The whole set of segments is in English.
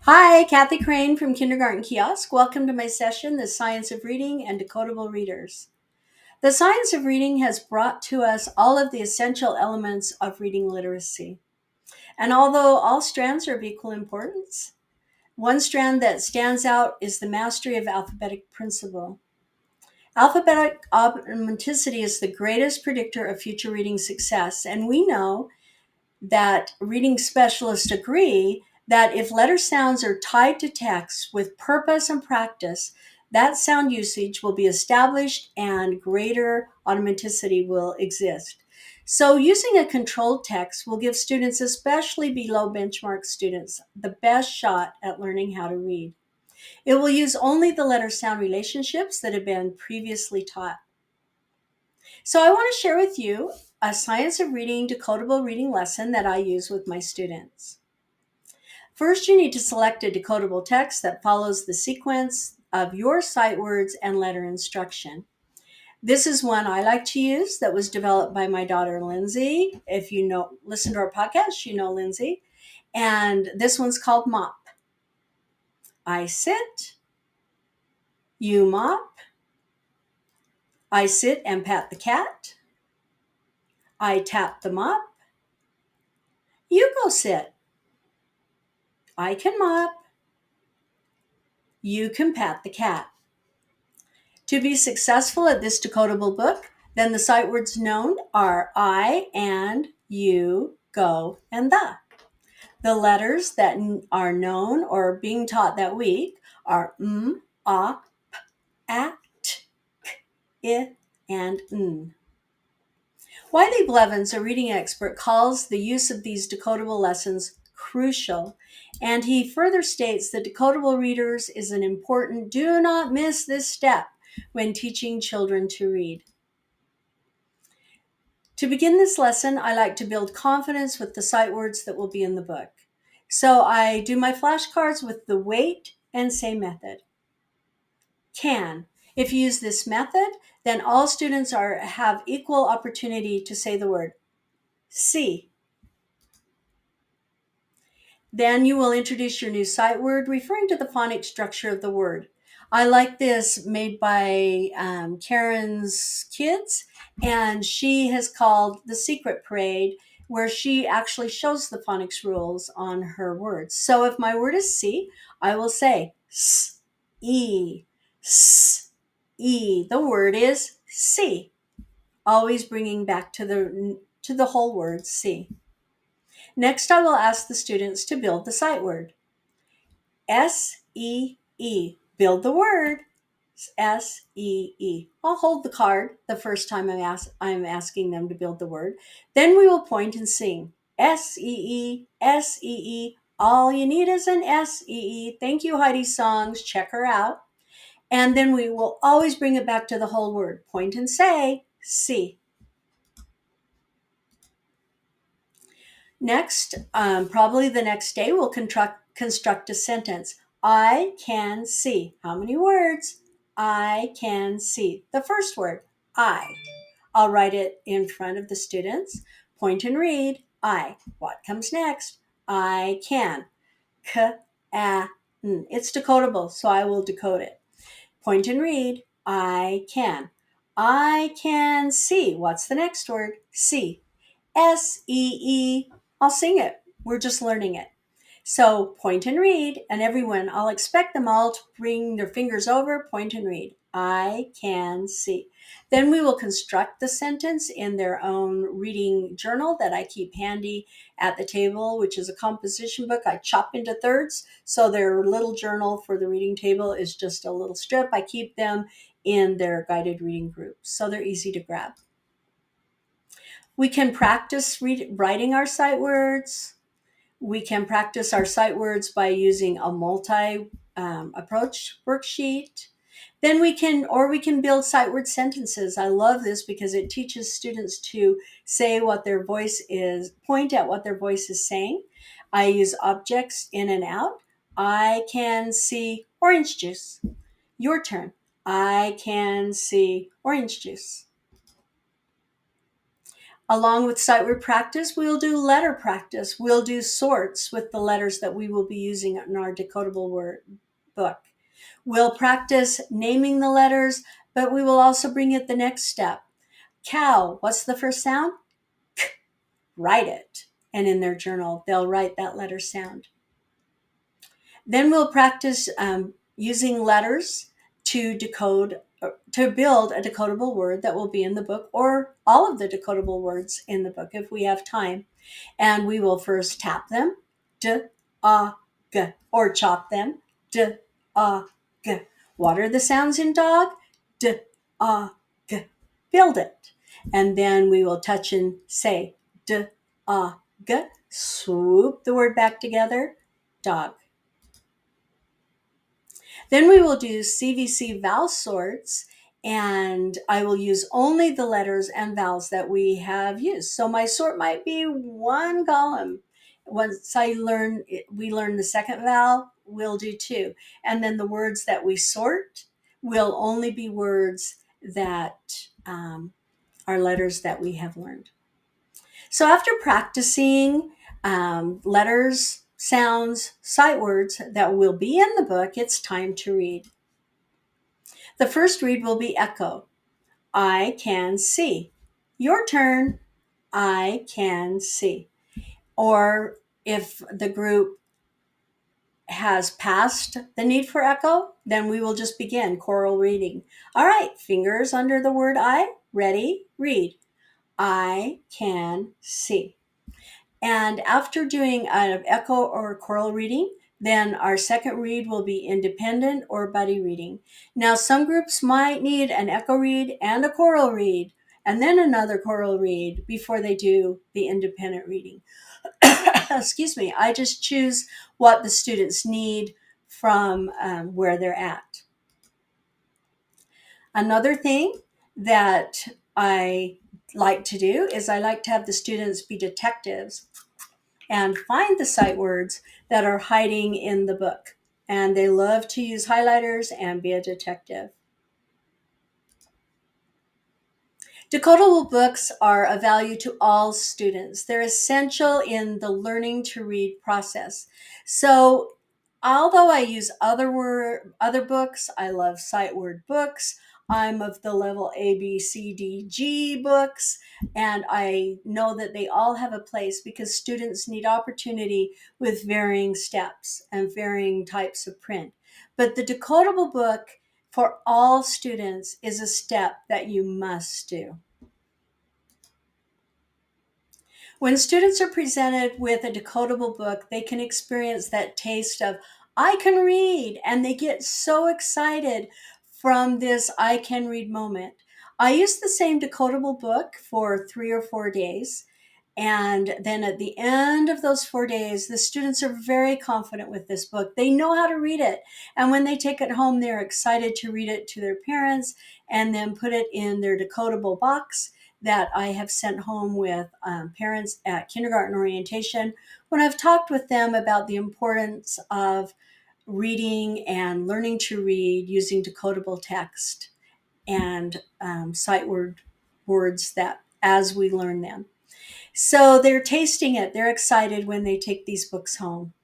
Hi, Kathy Crane from Kindergarten Kiosk. Welcome to my session, The Science of Reading and Decodable Readers. The science of reading has brought to us all of the essential elements of reading literacy. And although all strands are of equal importance, one strand that stands out is the mastery of alphabetic principle. Alphabetic automaticity is the greatest predictor of future reading success, and we know that reading specialists agree that if letter sounds are tied to text with purpose and practice, that sound usage will be established and greater automaticity will exist. So, using a controlled text will give students, especially below benchmark students, the best shot at learning how to read. It will use only the letter sound relationships that have been previously taught. So I want to share with you a Science of Reading decodable reading lesson that I use with my students. First, you need to select a decodable text that follows the sequence of your sight words and letter instruction. This is one I like to use that was developed by my daughter Lindsay. If you know, listen to our podcast, you know Lindsay. And this one's called Mop. I sit, you mop, I sit and pat the cat, I tap the mop, you go sit. I can mop, you can pat the cat. To be successful at this decodable book, then the sight words known are I and you, go, and the. The letters that are known or being taught that week are ah, at, I, and n. Wiley Blevins, a reading expert, calls the use of these decodable lessons crucial, and he further states that decodable readers is an important, do not miss this step when teaching children to read. To begin this lesson, I like to build confidence with the sight words that will be in the book. So I do my flashcards with the wait and say method. Can. If you use this method, then all students have equal opportunity to say the word see. Then you will introduce your new sight word referring to the phonics structure of the word. I like this made by Karen's Kids, and she has called The Secret Parade, where she actually shows the phonics rules on her words. So if my word is see, I will say s, e, s, e. The word is see, always bringing back to the whole word see. Next, I will ask the students to build the sight word. S-E-E. Build the word. S-E-E. I'll hold the card the first time I'm asking them to build the word. Then we will point and sing. S-E-E, S-E-E. All you need is an S-E-E. Thank you, Heidi Songs. Check her out. And then we will always bring it back to the whole word. Point and say, see. Next, probably the next day, we'll construct a sentence. I can see. How many words? I can see. The first word, I. I'll write it in front of the students. Point and read. I. What comes next? I can. K, a, n. It's decodable, so I will decode it. Point and read. I can. I can see. What's the next word? See. S-E-E. I'll sing it. We're just learning it. So point and read, and everyone, I'll expect them all to bring their fingers over, point and read. I can see. Then we will construct the sentence in their own reading journal that I keep handy at the table, which is a composition book I chop into thirds. So their little journal for the reading table is just a little strip. I keep them in their guided reading groups, so they're easy to grab. We can practice writing our sight words. We can practice our sight words by using a multi approach worksheet. Then we can build sight word sentences. I love this because it teaches students to say what their voice is, point at what their voice is saying. I use objects in and out. I can see orange juice. Your turn. I can see orange juice. Along with sight word practice, we'll do letter practice. We'll do sorts with the letters that we will be using in our decodable word book. We'll practice naming the letters, but we will also bring it the next step. Cow, what's the first sound? K. Write it. And in their journal, they'll write that letter sound. Then we'll practice using letters to decode, to build a decodable word that will be in the book, or all of the decodable words in the book if we have time. And we will first tap them, d, a, g, or chop them, d, a, g. What are the sounds in dog? D, a, g. Build it. And then we will touch and say, d, a, g. Swoop the word back together, dog. Then we will do CVC vowel sorts, and I will use only the letters and vowels that we have used. So my sort might be one column. Once we learn the second vowel, we'll do two. And then the words that we sort will only be words that are letters that we have learned. So after practicing letters, sounds, sight words that will be in the book, it's time to read. The first read will be echo. I can see. Your turn. I can see. Or if the group has passed the need for echo, then we will just begin choral reading. All right, fingers under the word I. Ready, read. I can see. And after doing an echo or choral reading, then our second read will be independent or buddy reading. Now, some groups might need an echo read and a choral read, and then another choral read before they do the independent reading. Excuse me, I just choose what the students need from where they're at. Another thing that I like to do is I like to have the students be detectives and find the sight words that are hiding in the book. And they love to use highlighters and be a detective. Decodable books are of value to all students. They're essential in the learning to read process. So although I use other books, I love sight word books. I'm of the level A, B, C, D, G books, and I know that they all have a place because students need opportunity with varying steps and varying types of print. But the decodable book for all students is a step that you must do. When students are presented with a decodable book, they can experience that taste of, I can read, and they get so excited from this I can read moment. I use the same decodable book for 3 or 4 days. And then at the end of those 4 days, the students are very confident with this book. They know how to read it. And when they take it home, they're excited to read it to their parents and then put it in their decodable box that I have sent home with parents at kindergarten orientation when I've talked with them about the importance of reading and learning to read using decodable text and sight words that as we learn them. So they're tasting it. They're excited when they take these books home.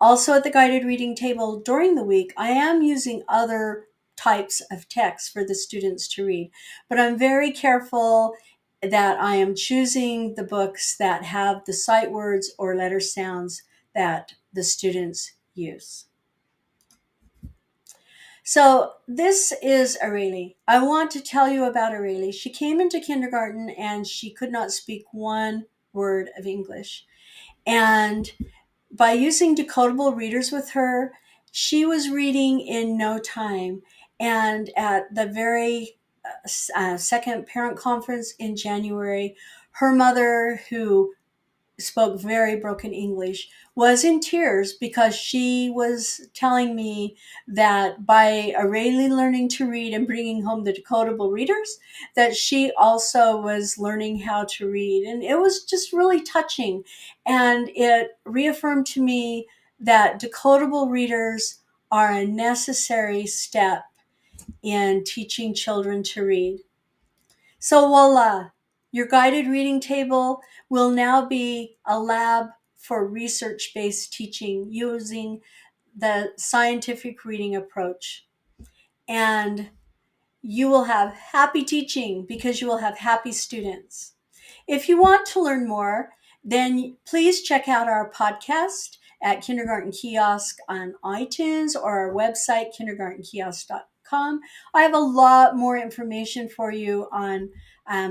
Also at the guided reading table during the week, I am using other types of text for the students to read, but I'm very careful that I am choosing the books that have the sight words or letter sounds that the students use. So this is Aurelie. I want to tell you about Aurelie. She came into kindergarten and she could not speak one word of English. And by using decodable readers with her, she was reading in no time. And at the very second parent conference in January, her mother, who spoke very broken English, was in tears because she was telling me that by Aurelie learning to read and bringing home the decodable readers, that she also was learning how to read. And it was just really touching. And it reaffirmed to me that decodable readers are a necessary step in teaching children to read. So voila, Your guided reading table will now be a lab for research-based teaching using the scientific reading approach. And you will have happy teaching because you will have happy students. If you want to learn more, then please check out our podcast at Kindergarten Kiosk on iTunes or our website, kindergartenkiosk.com. I have a lot more information for you on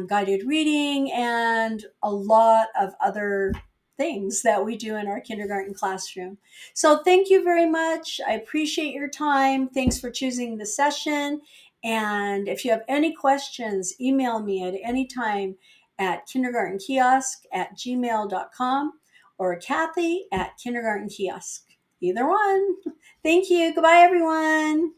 guided reading and a lot of other things that we do in our kindergarten classroom. So thank you very much. I appreciate your time. Thanks for choosing the session. And if you have any questions, email me at any time at kindergartenkiosk@gmail.com or Kathy at kindergartenkiosk. Either one. Thank you. Goodbye, everyone.